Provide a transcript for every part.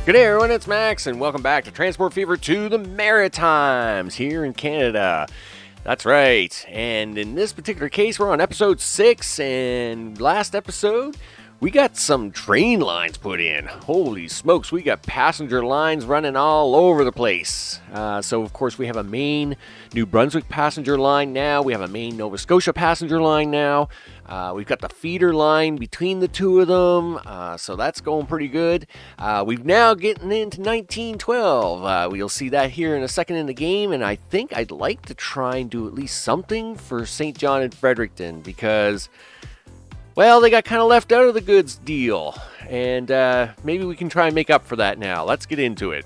Good day, everyone. It's Max, and welcome back to Transport Fever to the Maritimes here in Canada. That's right. And in this particular case, we're on episode 6, and last episode, we got some train lines put in. Holy smokes, we got passenger lines running all over the place. So, of course, we have a main New Brunswick passenger line now. We have a main Nova Scotia passenger line now. We've got the feeder line between the two of them, so that's going pretty good. We've now getting into 1912. We'll see that here in a second in the game, and I think I'd like to try and do at least something for St. John and Fredericton because, well, they got kind of left out of the goods deal, and maybe we can try and make up for that now. Let's get into it.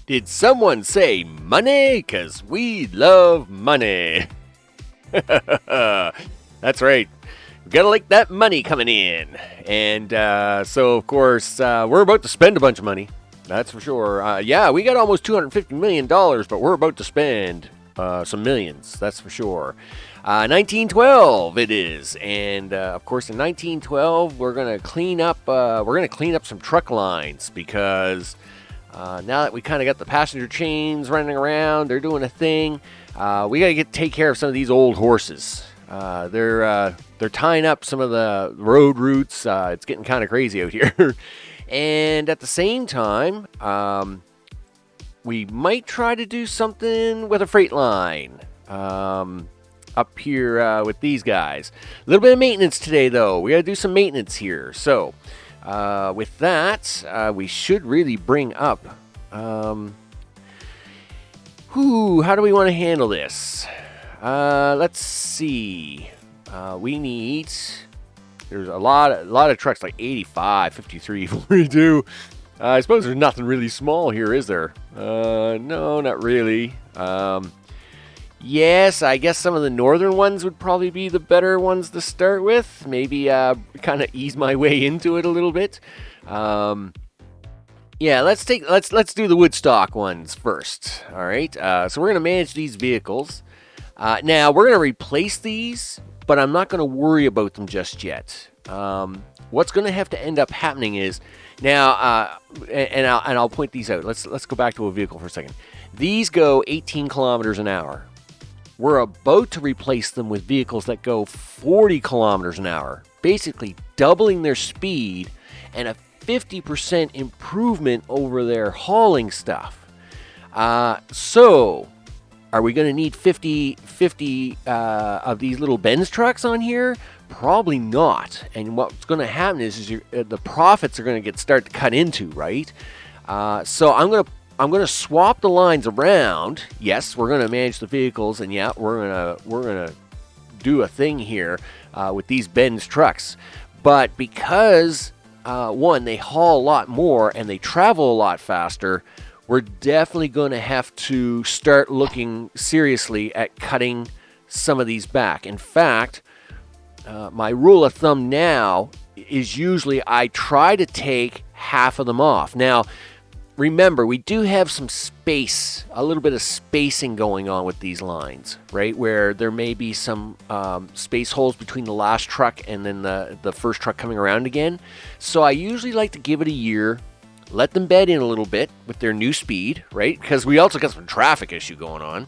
Did someone say money? 'Cause we love money. That's right. We gotta like that money coming in. And so, of course, we're about to spend a bunch of money. That's for sure. Yeah, we got almost $250 million, but we're about to spend some millions. That's for sure. 1912 it is. And, of course, in 1912, we're going to clean up some truck lines because now that we kind of got the passenger chains running around, they're doing a thing. We got to take care of some of these old horses. They're tying up some of the road routes. It's getting kind of crazy out here. And at the same time, we might try to do something with a freight line up here with these guys. A little bit of maintenance today, though. We got to do some maintenance here. So with that, we should really bring up... how do we want to handle this? Let's see. We need... There's a lot of trucks, like 85, 53, 42. I suppose there's nothing really small here, is there? No, not really. Yes, I guess some of the northern ones would probably be the better ones to start with. Maybe kind of ease my way into it a little bit. Yeah, let's do the Woodstock ones first. All right. So we're gonna manage these vehicles. Now we're gonna replace these, but I'm not gonna worry about them just yet. What's gonna have to end up happening is now, and I'll point these out. Let's go back to a vehicle for a second. These go 18 kilometers an hour. We're about to replace them with vehicles that go 40 kilometers an hour, basically doubling their speed and a 50% improvement over their hauling stuff. So, are we going to need 50 of these little Benz trucks on here? Probably not. And what's going to happen is the profits are going to start to cut into, right? So I'm going to swap the lines around. Yes, we're going to manage the vehicles, and yeah, we're gonna do a thing here with these Benz trucks. But because one, they haul a lot more and they travel a lot faster, we're definitely going to have to start looking seriously at cutting some of these back. In fact, my rule of thumb now is usually I try to take half of them off. Now, remember, we do have some space, a little bit of spacing going on with these lines, right? Where there may be some space holes between the last truck and then the first truck coming around again. So I usually like to give it a year, let them bed in a little bit with their new speed, right? Because we also got some traffic issue going on.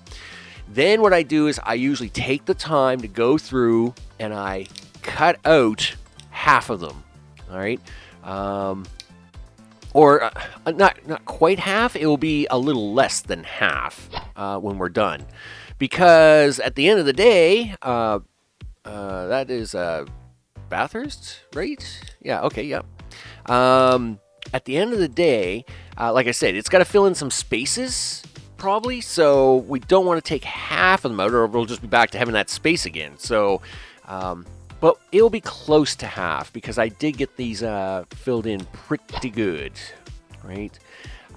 Then what I do is I usually take the time to go through and I cut out half of them, all right? Or not quite half. It will be a little less than half when we're done, because at the end of the day, that is Bathurst, right? Yeah. Okay. Yep. At the end of the day, like I said, it's got to fill in some spaces probably. So we don't want to take half of them out, or we'll just be back to having that space again. So. But it'll be close to half because I did get these filled in pretty good, right?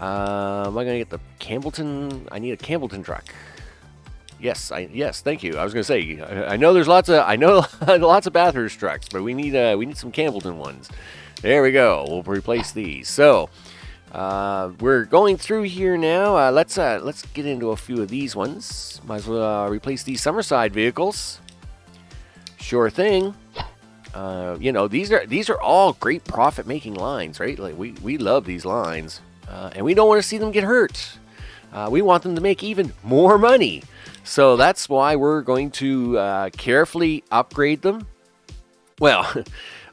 Am I going to get the Campbellton? I need a Campbellton truck. Yes, thank you. I was going to say, I know there's lots of Bathurst trucks, but we need some Campbellton ones. There we go. We'll replace these. So we're going through here now. Let's get into a few of these ones. Might as well replace these Summerside vehicles. Sure thing. These are all great profit making lines, right? Like we love these lines, and we don't want to see them get hurt. We want them to make even more money. So that's why we're going to carefully upgrade them. Well,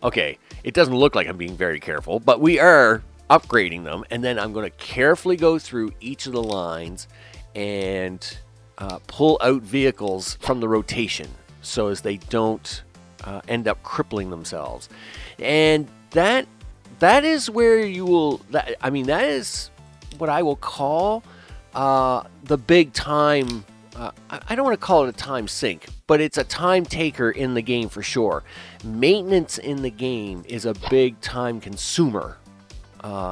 okay, it doesn't look like I'm being very careful, but we are upgrading them, and then I'm going to carefully go through each of the lines and pull out vehicles from the rotation so as they don't end up crippling themselves. And that is where you will, that is what I will call the big time. I don't want to call it a time sink, but it's a time taker in the game for sure. Maintenance in the game is a big time consumer,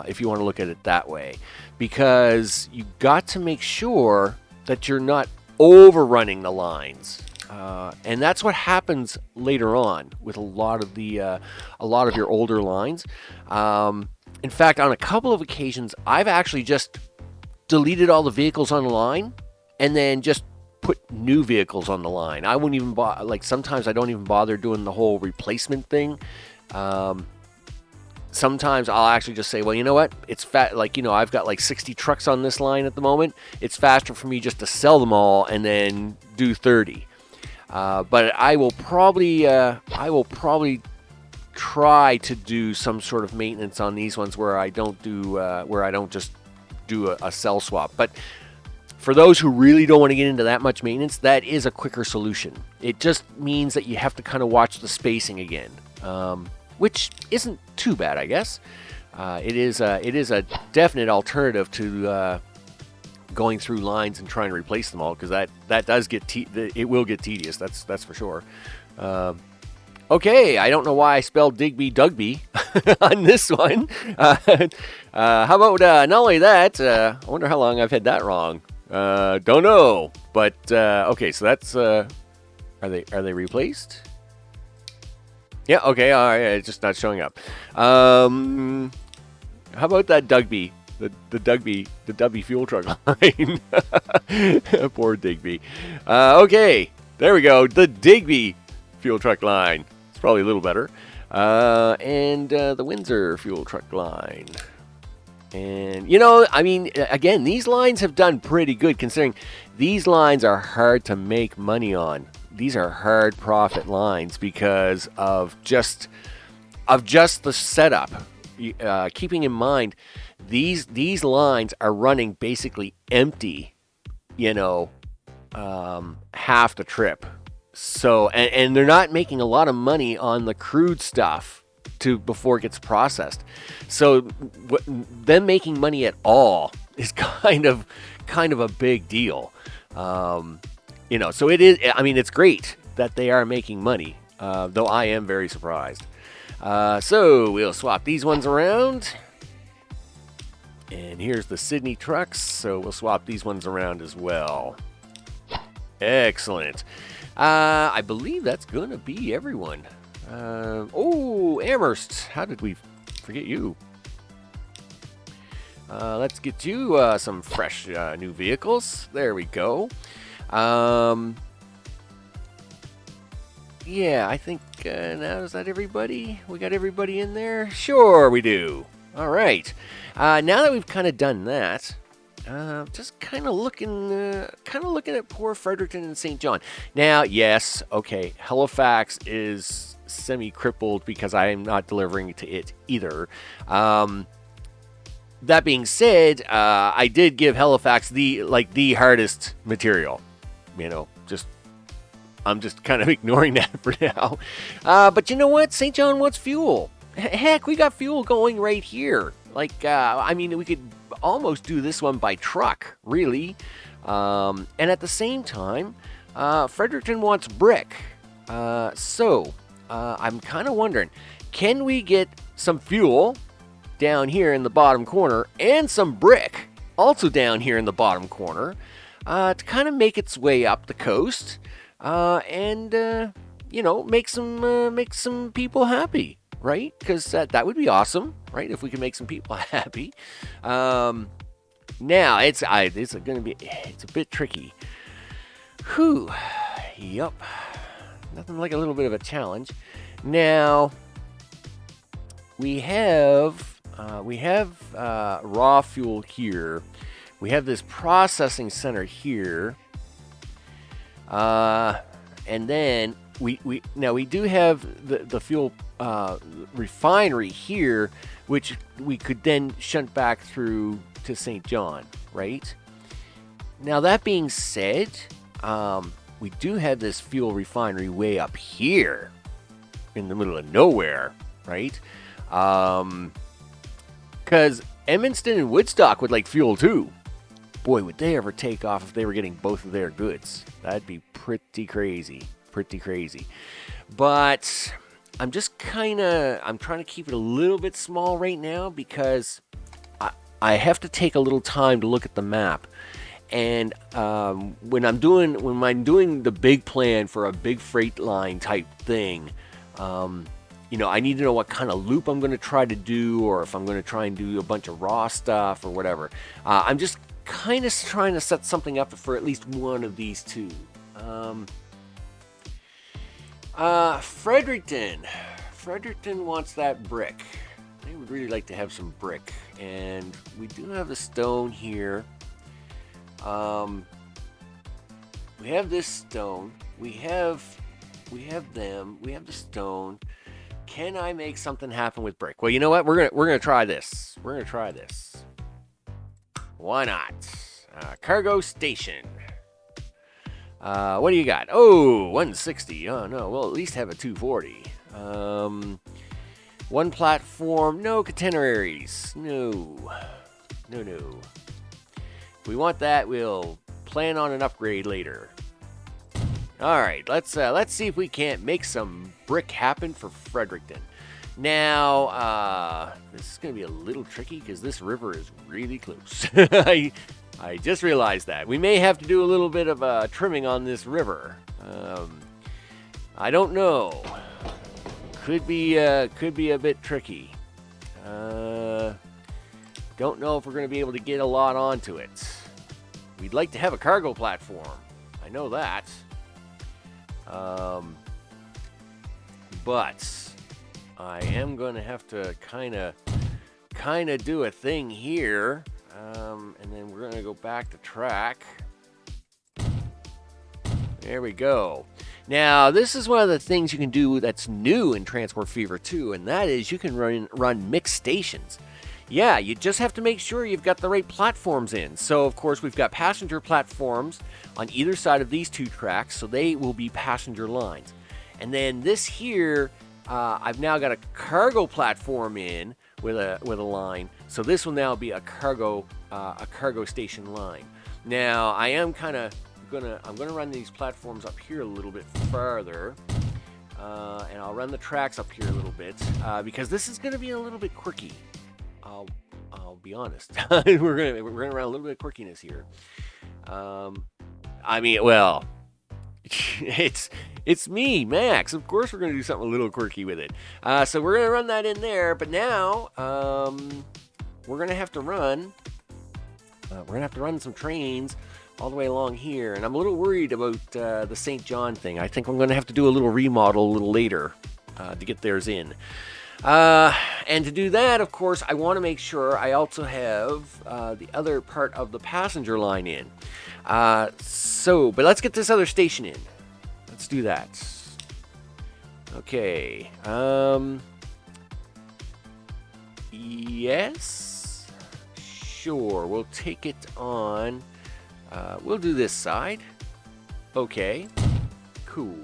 if you want to look at it that way, because you got to make sure that you're not overrunning the lines, and that's what happens later on with a lot of your older lines. In fact, on a couple of occasions, I've actually just deleted all the vehicles on the line and then just put new vehicles on the line. I wouldn't even sometimes I don't even bother doing the whole replacement thing. Sometimes I'll actually just say, well, you know what? It's I've got like 60 trucks on this line at the moment. It's faster for me just to sell them all and then do 30. But I will probably try to do some sort of maintenance on these ones where I don't just do a sell swap. But for those who really don't want to get into that much maintenance, that is a quicker solution. It just means that you have to kind of watch the spacing again, which isn't too bad, I guess. It is a definite alternative to going through lines and trying to replace them all, because that does it will get tedious. That's for sure. Okay, I don't know why I spelled Digby Dugby on this one. How about not only that? I wonder how long I've had that wrong. Don't know, but okay. So that's are they replaced? Yeah. Okay. All right. It's just not showing up. How about that Dugby? The Dugby fuel truck line. Poor Digby. Okay. There we go. The Digby fuel truck line. It's probably a little better. And the Windsor fuel truck line. And, again, these lines have done pretty good, considering these lines are hard to make money on. These are hard profit lines because of just the setup. Keeping in mind, these lines are running basically empty, half the trip. So, and they're not making a lot of money on the crude stuff before it gets processed. So them making money at all is kind of a big deal. So it is, it's great that they are making money, though I am very surprised. So we'll swap these ones around. And here's the Sydney trucks, so we'll swap these ones around as well. Excellent. I believe that's going to be everyone. Amherst, how did we forget you? Let's get you some fresh new vehicles. There we go. Yeah, I think now is that everybody? We got everybody in there? Sure, we do. All right. Now that we've kind of done that, just kind of looking at poor Fredericton and St. John. Now, yes, okay, Halifax is semi-crippled because I am not delivering to it either. That being said, I did give Halifax the hardest material. I'm just kind of ignoring that for now. But you know what? St. John wants fuel. Heck, we got fuel going right here. We could almost do this one by truck, really. And at the same time, Fredericton wants brick. So I'm kind of wondering, can we get some fuel down here in the bottom corner and some brick also down here in the bottom corner to kind of make its way up the coast and make some people happy, right? Because that would be awesome, right? If we can make some people happy. Now it's a bit tricky. Whew. Yup. Nothing like a little bit of a challenge. Now, we have raw fuel here. We have this processing center here. And then we do have the fuel refinery here, which we could then shunt back through to St. John, right? Now, that being said, we do have this fuel refinery way up here in the middle of nowhere, right? Because Edmundston and Woodstock would like fuel too. Boy, would they ever take off if they were getting both of their goods. That'd be pretty crazy. Pretty crazy. But I'm just I'm trying to keep it a little bit small right now because I have to take a little time to look at the map. And when I'm doing the big plan for a big freight line type thing, I need to know what kind of loop I'm going to try to do, or if I'm going to try and do a bunch of raw stuff or whatever. I'm just kind of trying to set something up for at least one of these two. Fredericton wants that brick. They would really like to have some brick, and we do have the stone here. We have this stone. We have them. We have the stone. Can I make something happen with brick? Well, you know what? We're gonna try this. Why not? Cargo station. What do you got? Oh, 160. Oh no. We'll at least have a 240. One platform. No catenaries. No. If we want that, we'll plan on an upgrade later. All right, let's see if we can't make some brick happen for Fredericton. Now, this is going to be a little tricky because this river is really close. I just realized that. We may have to do a little bit of trimming on this river. I don't know. Could be a bit tricky. Don't know if we're going to be able to get a lot onto it. We'd like to have a cargo platform. I know that. But I am going to have to kind of do a thing here. And then we're going to go back to track. There we go. Now, this is one of the things you can do that's new in Transport Fever 2, and that is you can run mixed stations. Yeah, you just have to make sure you've got the right platforms in. So, of course, we've got passenger platforms on either side of these two tracks, so they will be passenger lines. And then this here, I've now got a cargo platform in with a line. So this will now be a cargo station line. Now, I am I'm gonna run these platforms up here a little bit farther. And I'll run the tracks up here a little bit because this is gonna be a little bit quirky. I'll be honest. we're gonna run a little bit of quirkiness here. It's me, Max. Of course, we're gonna do something a little quirky with it. So we're gonna run that in there. But now, we're gonna have to run. Some trains all the way along here, and I'm a little worried about the St. John thing. I think I'm gonna have to do a little remodel a little later to get theirs in. And to do that, of course, I want to make sure I also have the other part of the passenger line in. But let's get this other station in. Let's do that. Okay. Yes. Sure. We'll take it on. We'll do this side. Okay. Cool.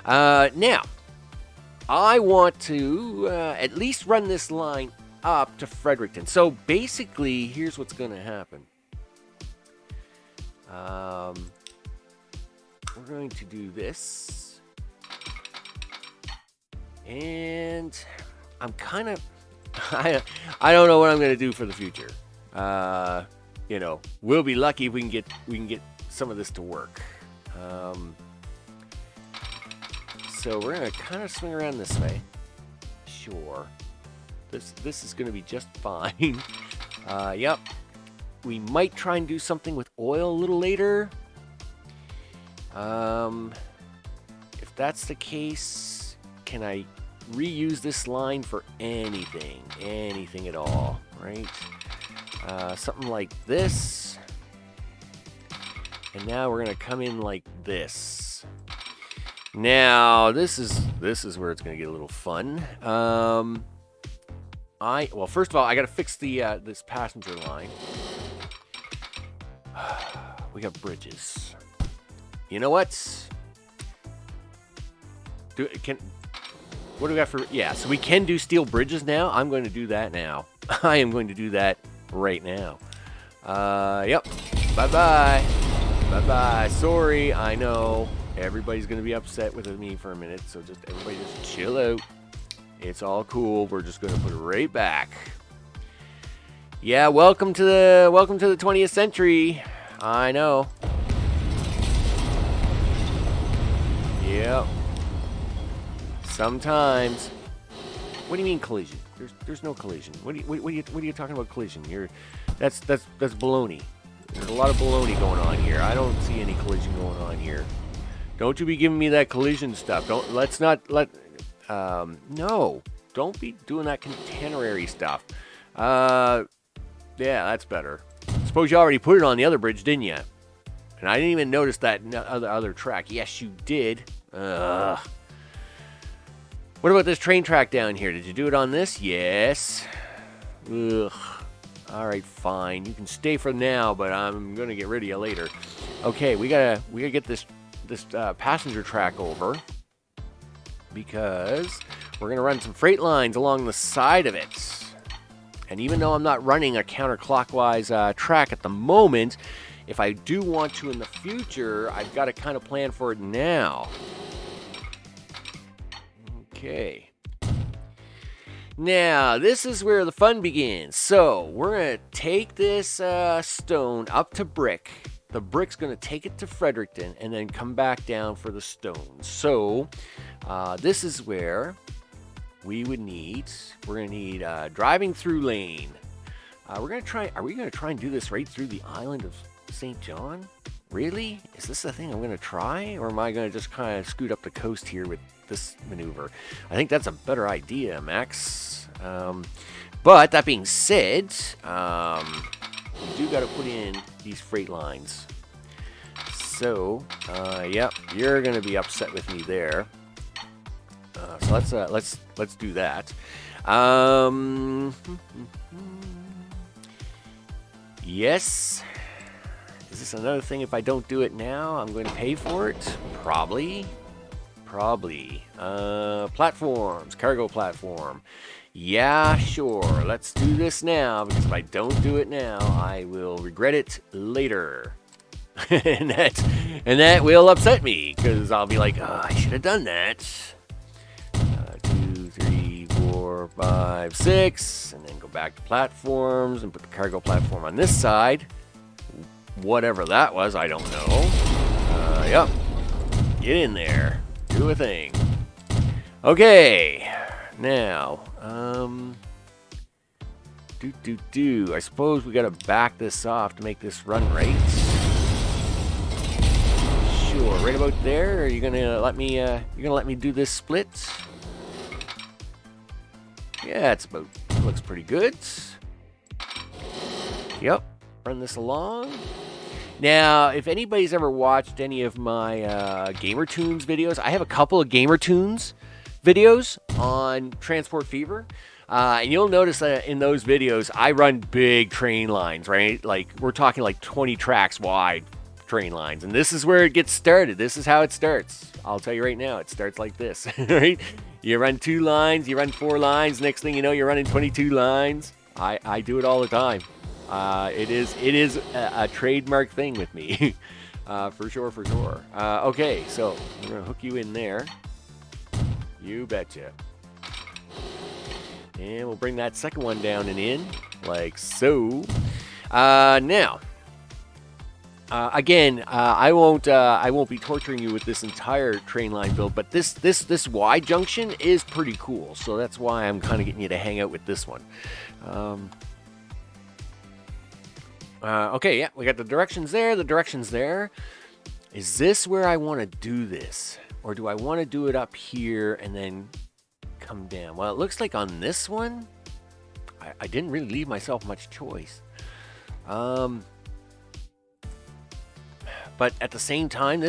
Now, I want to at least run this line up to Fredericton. So basically, here's what's going to happen. We're going to do this. And I'm kind of... I don't know what I'm going to do for the future. We'll be lucky if we can get some of this to work. So we're going to kind of swing around this way. Sure. This is going to be just fine. Yep. We might try and do something with oil a little later. If that's the case, can I reuse this line for anything? Anything at all, right? Something like this. And now we're going to come in like this. Now, this is where it's going to get a little fun. Well, first of all, I got to fix the this passenger line. We got bridges. You know what? What do we got for? Yeah, so we can do steel bridges now. I'm going to do that now. I am going to do that right now. Yep. Bye-bye. Bye-bye. Sorry, I know. Everybody's going to be upset with me for a minute, so just everybody just chill out. It's all cool. We're just going to put it right back. Yeah, welcome to the 20th century. I know. Yep. Sometimes. What do you mean collision? There's no collision. What are you talking about collision? That's baloney. There's a lot of baloney going on here. I don't see any collision going on here. Don't you be giving me that collision stuff. No, don't be doing that contemporary stuff. Yeah, that's better. Suppose you already put it on the other bridge, didn't you? And I didn't even notice that other track. Yes, you did. What about this train track down here? Did you do it on this? Yes. Ugh. All right, fine. You can stay for now, but I'm gonna get rid of you later. Okay, we gotta get this passenger track over because we're gonna run some freight lines along the side of it. And even though I'm not running a counterclockwise track at the moment, if I do want to in the future, I've got to kind of plan for it now. Okay. Now, this is where the fun begins. So, we're going to take this stone up to Brick. The Brick's going to take it to Fredericton and then come back down for the stone. So, this is where we're going to need driving through lane. Are we going to try and do this right through the island of St. John? Really? Is this the thing I'm going to try? Or am I going to just kind of scoot up the coast here with this maneuver? I think that's a better idea, Max. But that being said, we do got to put in these freight lines. So, yep, you're going to be upset with me there. So let's do that. Yes. Is this another thing? If I don't do it now, I'm going to pay for it. Probably. Platforms, cargo platform. Yeah, sure. Let's do this now because if I don't do it now, I will regret it later. and that will upset me because I'll be like, oh, I should have done that. 2, 3, 4, 5, 6, and then go back to platforms and put the cargo platform on this side. Whatever that was, I don't know. Yep. Get in there. Do a thing. Okay. Now, I suppose we gotta back this off to make this run right. Sure. Right about there. Are you gonna let me? Do this split? Yeah, looks pretty good. Yep. Run this along. Now, if anybody's ever watched any of my Gamer Tunes videos, I have a couple of Gamer Tunes videos on Transport Fever. And you'll notice that in those videos, I run big train lines, right? Like, we're talking like 20 tracks wide train lines. And this is where it gets started. This is how it starts. I'll tell you right now, it starts like this, right? You run 2 lines, you run 4 lines. Next thing you know, you're running 22 lines. I do it all the time. It is a trademark thing with me, for sure. Okay, so I'm gonna hook you in there. You betcha. And we'll bring that second one down and in, like so. Now, again, I won't be torturing you with this entire train line build, but this Y junction is pretty cool, so that's why I'm kind of getting you to hang out with this one. Okay, yeah, we got the directions there. Is this where I want to do this? Or do I want to do it up here and then come down? Well, it looks like on this one, I didn't really leave myself much choice. But at the same time,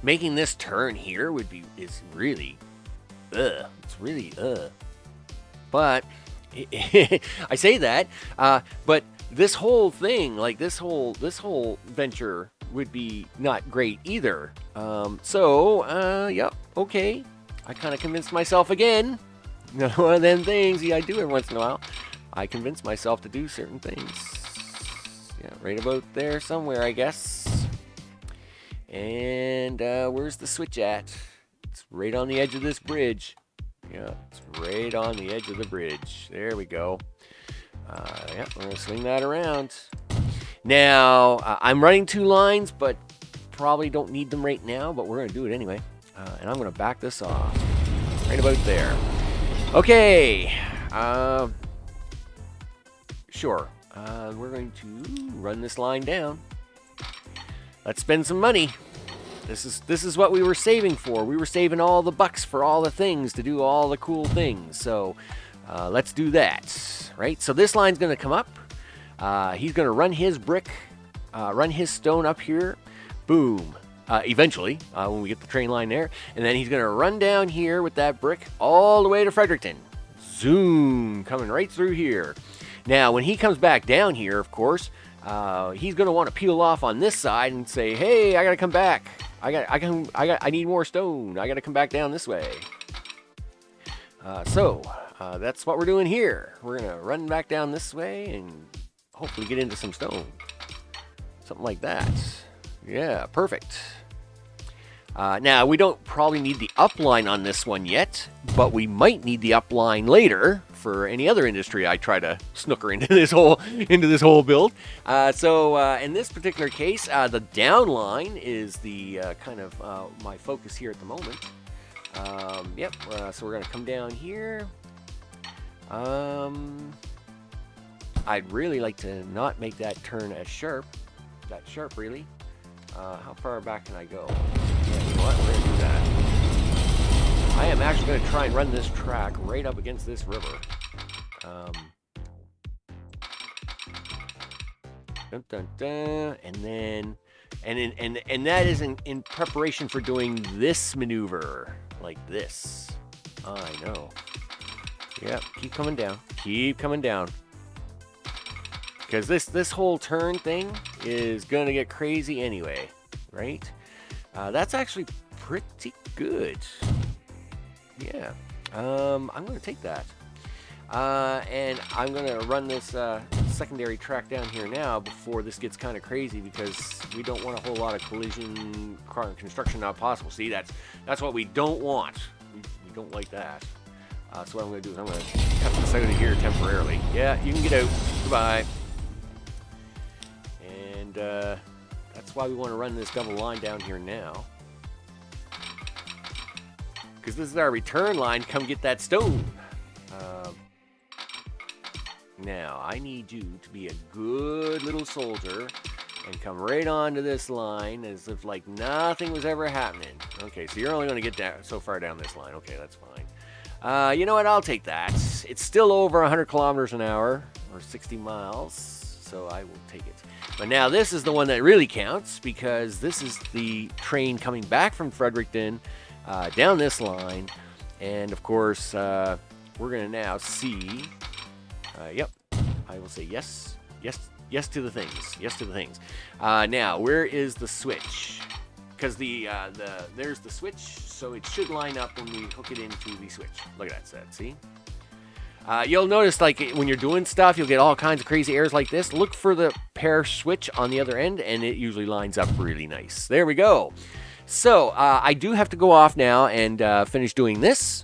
making this turn here is really, it's really, But I say that, but this whole thing, like this whole venture would be not great either. Yep, okay. I kind of convinced myself again. One of them things I do every once in a while. I convince myself to do certain things. Yeah, right about there somewhere, I guess. And where's the switch at? It's right on the edge of this bridge. Yeah, it's right on the edge of the bridge. There we go. Yeah, we're going to swing that around. Now, I'm running 2 lines, but probably don't need them right now, but we're going to do it anyway. And I'm going to back this off right about there. Okay. Sure. We're going to run this line down. Let's spend some money. This is what we were saving for. We were saving all the bucks for all the things to do all the cool things. So let's do that, right? So this line's going to come up. He's going to run his brick, run his stone up here. Boom. Eventually, when we get the train line there. And then he's going to run down here with that brick all the way to Fredericton. Zoom. Coming right through here. Now, when he comes back down here, of course, he's going to want to peel off on this side and say, hey, I got to come back. I need more stone. I got to come back down this way. So that's what we're doing here. We're going to run back down this way and hopefully get into some stone. Something like that. Yeah, perfect. Now, we don't probably need the upline on this one yet, but we might need the upline later for any other industry I try to snooker into this whole build. So in this particular case, the downline is the kind of my focus here at the moment. Yep. So we're gonna come down here. I'd really like to not make that turn as sharp. That sharp, really. How far back can I go? Yeah, you know what? We're gonna do that. I am actually going to try and run this track right up against this river. Dun, dun, dun, and then, and that is in preparation for doing this maneuver, like this. I know. Yep, keep coming down. Keep coming down. Because this whole turn thing is going to get crazy anyway, right? That's actually pretty good. Yeah, I'm going to take that. And I'm going to run this secondary track down here now before this gets kind of crazy, because we don't want a whole lot of collision construction not possible. See, that's what we don't want. We don't like that. So what I'm going to do is I'm going to cut this out of here temporarily. Yeah, you can get out. Goodbye. And that's why we want to run this double line down here now. Because this is our return line. Come get that stone. Now, I need you to be a good little soldier and come right onto this line as if like nothing was ever happening. Okay, so you're only going to get down so far down this line. Okay, that's fine. You know what? I'll take that. It's still over 100 kilometers an hour, or 60 miles, so I will take it. But now this is the one that really counts, because this is the train coming back from Fredericton down this line. And of course, we're going to now see... yep, I will say yes, yes, yes to the things, yes to the things. Now, where is the switch? Because there's the switch, so it should line up when we hook it into the switch. Look at that set, see? You'll notice, like, when you're doing stuff, you'll get all kinds of crazy errors like this. Look for the pair switch on the other end, and it usually lines up really nice. There we go. So, I do have to go off now and finish doing this.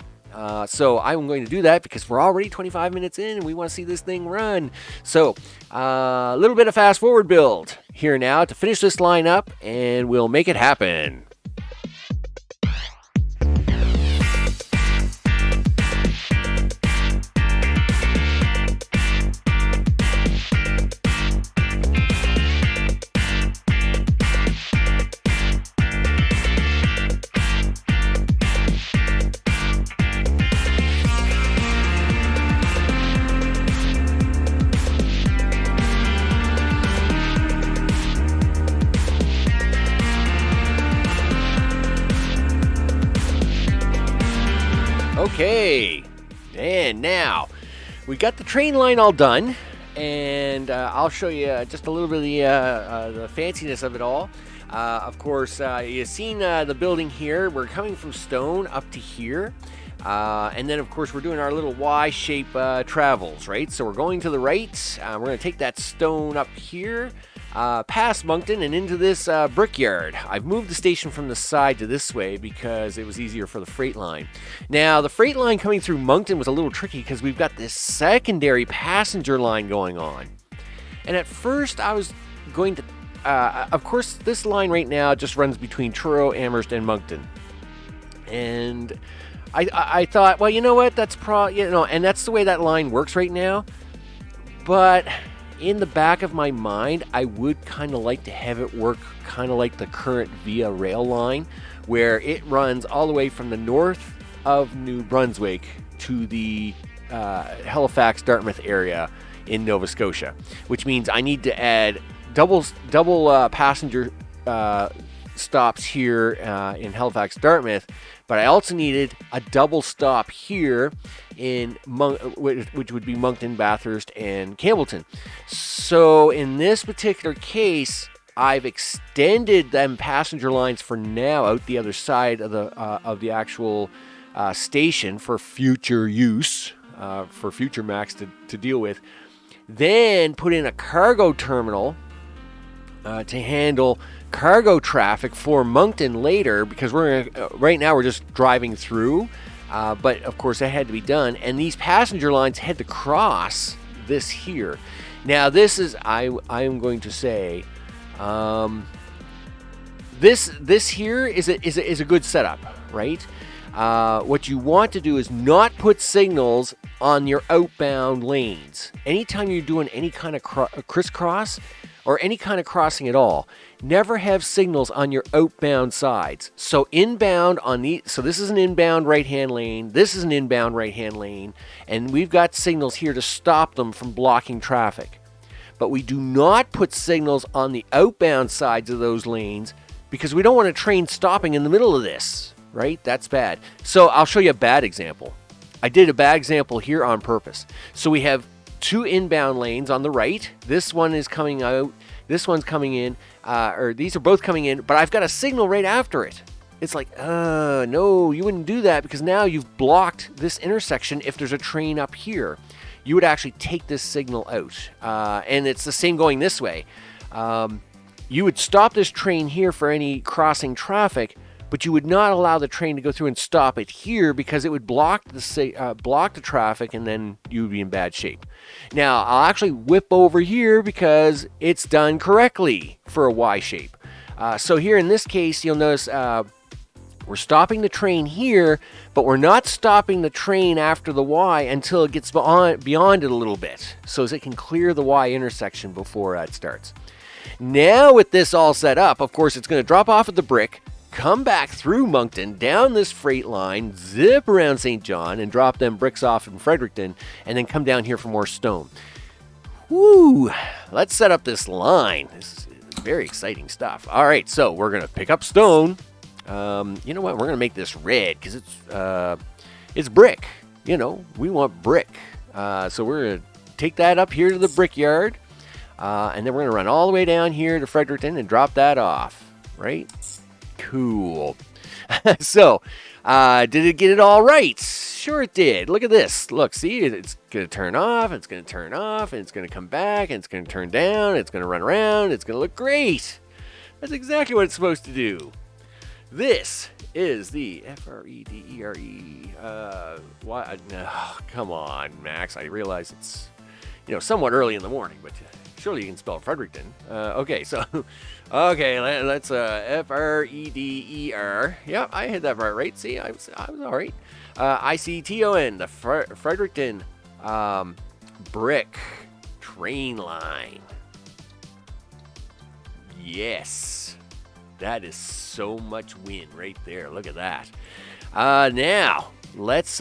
So I'm going to do that because we're already 25 minutes in and we want to see this thing run. So a little bit of fast forward build here now to finish this line up, and we'll make it happen. Okay, and now we got the train line all done, and I'll show you just a little bit of the fanciness of it all. Of course, you've seen the building here. We're coming from stone up to here. And then, of course, we're doing our little Y-shape travels, right? So we're going to the right. We're going to take that stone up here, past Moncton and into this brickyard. I've moved the station from the side to this way because it was easier for the freight line. Now, the freight line coming through Moncton was a little tricky because we've got this secondary passenger line going on. And at first, I was going to... of course, this line right now just runs between Truro, Amherst, and Moncton. And... I thought, well, you know what, that's and that's the way that line works right now. But in the back of my mind, I would kind of like to have it work kind of like the current Via Rail line, where it runs all the way from the north of New Brunswick to the Halifax, Dartmouth area in Nova Scotia, which means I need to add double passenger stops here in Halifax, Dartmouth, but I also needed a double stop here in which would be Moncton, Bathurst, and Campbellton. So in this particular case, I've extended them passenger lines for now out the other side of the actual station for future use, for future Macs to deal with. Then put in a cargo terminal to handle cargo traffic for Moncton later, because right now we're just driving through, but of course that had to be done, and these passenger lines had to cross this here. Now this is I am going to say this here is a good setup, right? What you want to do is not put signals on your outbound lanes. Anytime you're doing any kind of crisscross or any kind of crossing at all, never have signals on your outbound sides. So inbound so this is an inbound right-hand lane, this is an inbound right-hand lane, and we've got signals here to stop them from blocking traffic. But we do not put signals on the outbound sides of those lanes because we don't want a train stopping in the middle of this, right? That's bad. So I'll show you a bad example. I did a bad example here on purpose. So we have two inbound lanes on the right. This one is coming out. This one's coming in. Or these are both coming in, but I've got a signal right after it. It's like, no, you wouldn't do that because now you've blocked this intersection. If there's a train up here, you would actually take this signal out. And it's the same going this way. You would stop this train here for any crossing traffic, but you would not allow the train to go through and stop it here because it would block the traffic, and then you would be in bad shape. Now, I'll actually whip over here because it's done correctly for a Y shape. So here in this case, you'll notice we're stopping the train here, but we're not stopping the train after the Y until it gets beyond it a little bit, so as it can clear the Y intersection before it starts. Now with this all set up, of course, it's going to drop off at the brick, come back through Moncton, down this freight line, zip around St. John, and drop them bricks off in Fredericton, and then come down here for more stone. Woo! Let's set up this line. This is very exciting stuff. All right, so we're going to pick up stone. You know what? We're going to make this red because it's brick. You know, we want brick. So we're going to take that up here to the brickyard, and then we're going to run all the way down here to Fredericton and drop that off, right? Cool. So, did it get it all right? Sure it did. Look at this. Look, see, it's going to turn off, it's going to turn off, and it's going to come back, and it's going to turn down, it's going to run around, it's going to look great. That's exactly what it's supposed to do. This is the F-R-E-D-E-R-E. Why? Oh, come on, Max. I realize it's, somewhat early in the morning, but surely you can spell Fredericton. Okay, let's F-R-E-D-E-R. Yep, I had that part right. See, I was all right. I-C-T-O-N, the Fredericton brick train line. Yes, that is so much win right there. Look at that. Now let's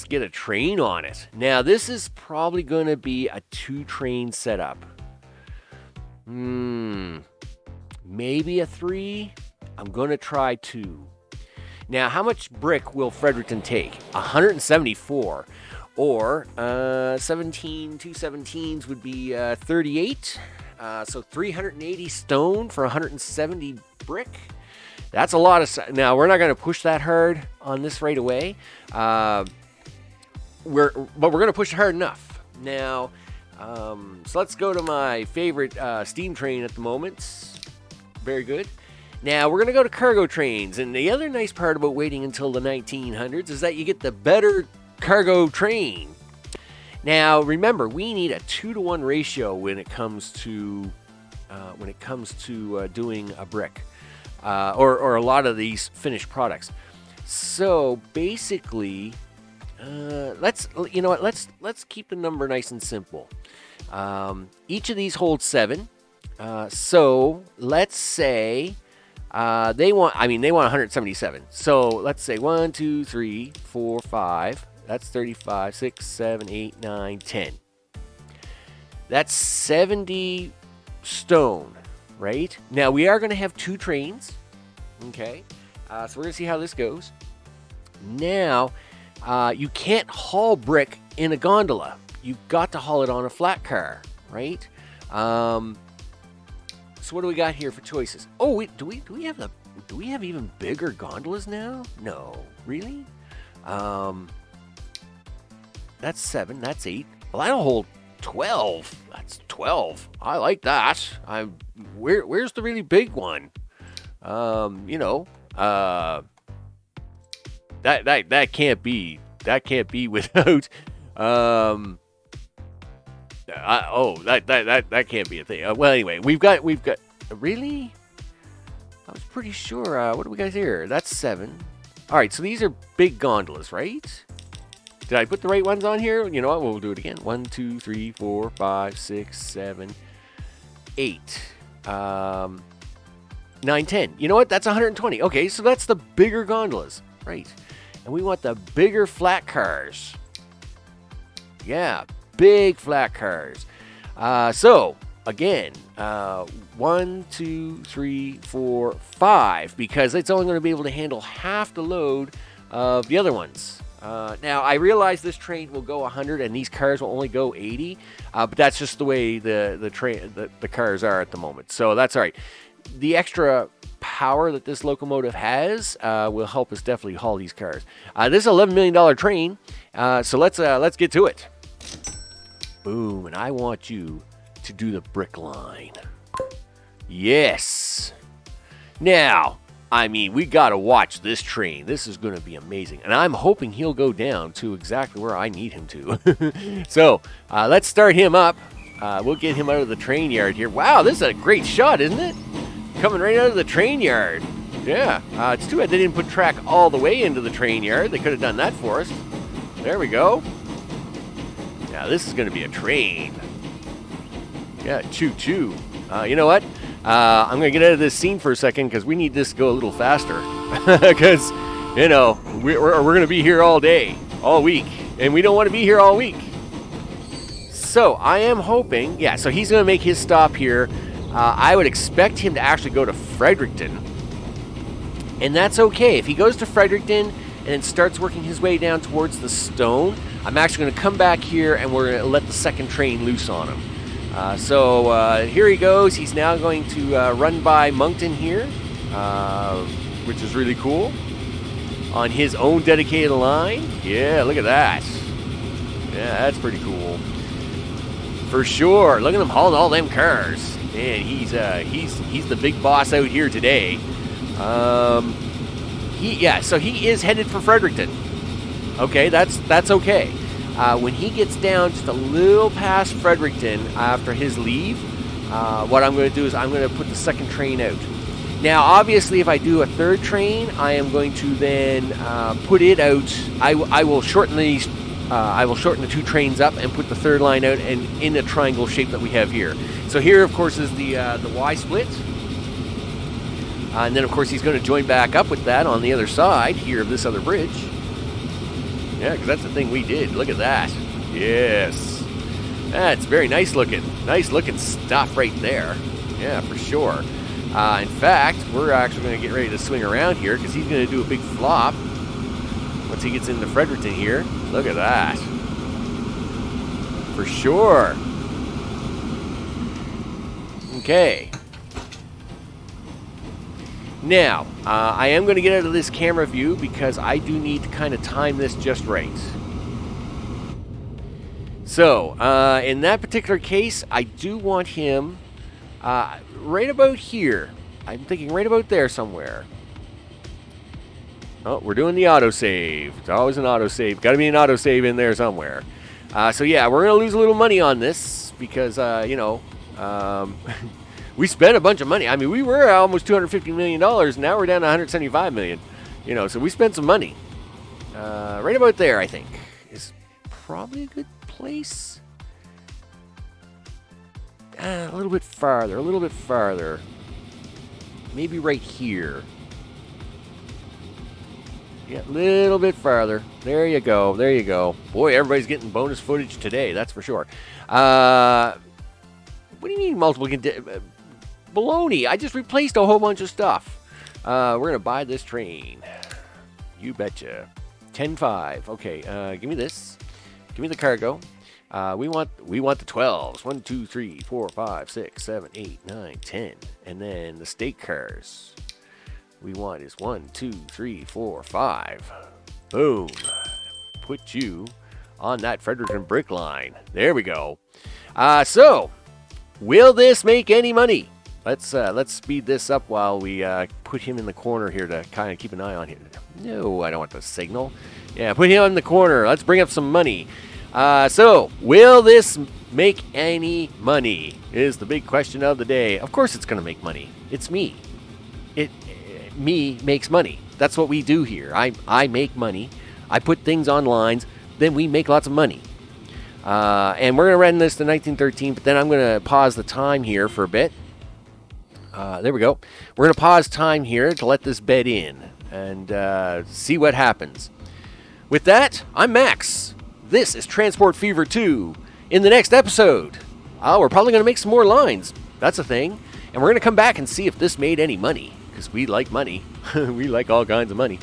get a train on it. Now this is probably going to be a 2-train setup. Maybe a 3. I'm going to try 2. Now, how much brick will Fredericton take? 174. Or 17, two 17s would be 38. So 380 stone for 170 brick. That's a lot of... Now, we're not going to push that hard on this right away. But we're going to push it hard enough. Now, so let's go to my favorite steam train at the moment. Very good. Now, we're going to go to cargo trains. And the other nice part about waiting until the 1900s is that you get the better cargo train. Now, remember, we need a 2-to-1 ratio when it comes to doing a brick or a lot of these finished products. So basically, let's keep the number nice and simple. Each of these holds 7. So let's say they want 177. So let's say 1, 2, 3, 4, 5. That's 35, 6, 7, 8, 9, 10. That's 70 stone, right? Now, we are going to have 2 trains, okay? So we're going to see how this goes. Now, you can't haul brick in a gondola. You've got to haul it on a flat car, right? So what do we got here for choices? Oh, wait, do we have even bigger gondolas now? No, really? That's 7. That's 8. Well, that'll hold 12. That's 12. I like that. Where's the really big one? That can't be without. That can't be a thing. Well, anyway, we've got. Really? I was pretty sure. What do we got here? That's 7. All right, so these are big gondolas, right? Did I put the right ones on here? You know what? We'll do it again. 1, 2, 3, 4, 5, 6, 7, 8, 9, 10. You know what? That's 120. Okay, so that's the bigger gondolas, right? And we want the bigger flat cars. Yeah, big flat cars. So again, 1, 2, 3, 4, 5, because it's only going to be able to handle half the load of the other ones. Now, I realize this train will go 100 and these cars will only go 80, but that's just the way the cars are at the moment. So that's all right. The extra power that this locomotive has will help us definitely haul these cars. This is an $11 million train, so let's get to it. Boom, and I want you to do the brick line. Yes. Now, we got to watch this train. This is going to be amazing. And I'm hoping he'll go down to exactly where I need him to. So, let's start him up. We'll get him out of the train yard here. Wow, this is a great shot, isn't it? Coming right out of the train yard. Yeah, it's too bad they didn't put track all the way into the train yard. They could have done that for us. There we go. Now, this is going to be a train. Yeah, choo-choo. You know what? I'm going to get out of this scene for a second because we need this to go a little faster. Because, we're going to be here all day, all week. And we don't want to be here all week. So, I am hoping... Yeah, so he's going to make his stop here. I would expect him to actually go to Fredericton. And that's okay. If he goes to Fredericton and then starts working his way down towards the stone, I'm actually going to come back here and we're going to let the second train loose on him. So here he goes. He's now going to run by Moncton here, which is really cool. On his own dedicated line. Yeah, look at that. Yeah, that's pretty cool. For sure. Look at him hauling all them cars. Man, he's the big boss out here today. So he is headed for Fredericton. Okay, that's okay. When he gets down just a little past Fredericton after his leave, what I'm going to do is I'm going to put the second train out. Now, obviously, if I do a third train, I am going to then put it out. I will shorten these. I will shorten the two trains up and put the third line out and in the triangle shape that we have here. So here, of course, is the Y split. And then, of course, he's going to join back up with that on the other side here of this other bridge. Yeah, because that's the thing we did. Look at that. Yes. That's very nice looking. Nice looking stuff right there. Yeah, for sure. In fact, we're actually going to get ready to swing around here because he's going to do a big flop once he gets into Fredericton here. Look at that. For sure. Okay. Now, I am going to get out of this camera view because I do need to kind of time this just right. So, in that particular case, I do want him right about here. I'm thinking right about there somewhere. Oh, we're doing the autosave. It's always an autosave. Got to be an autosave in there somewhere. So, yeah, we're going to lose a little money on this because, we spent a bunch of money. I mean, we were almost $250 million. Now we're down to $175 million. So we spent some money. Right about there, I think, is probably a good place. A little bit farther. Maybe right here. Yeah, a little bit farther. There you go. Boy, everybody's getting bonus footage today, that's for sure. What do you mean multiple baloney? I just replaced a whole bunch of stuff. We're going to buy this train. You betcha. 10-5. Okay, give me this. Give me the cargo. We want the 12s. 1, 2, 3, 4, 5, 6, 7, 8, 9, 10. And then the state cars. We want is 1, 2, 3, 4, 5. Boom. Put you on that Fredericton brick line. There we go. So, will this make any money? Let's speed this up while we put him in the corner here to kind of keep an eye on him. No, I don't want the signal. Yeah, put him in the corner. Let's bring up some money. So, will this make any money? Is the big question of the day. Of course it's going to make money. It's me. Me makes money. That's what we do here. I make money. I put things on lines. Then we make lots of money. And we're going to run this to 1913, but then I'm going to pause the time here for a bit. There we go. We're going to pause time here to let this bed in and see what happens. With that, I'm Max. This is Transport Fever 2. In the next episode, we're probably going to make some more lines. That's a thing. And we're going to come back and see if this made any money, because we like money. We like all kinds of money.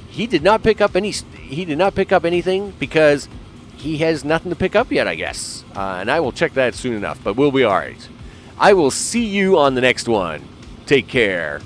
He did not pick up anything because he has nothing to pick up yet, I guess. And I will check that soon enough, but we'll be all right. I will see you on the next one. Take care.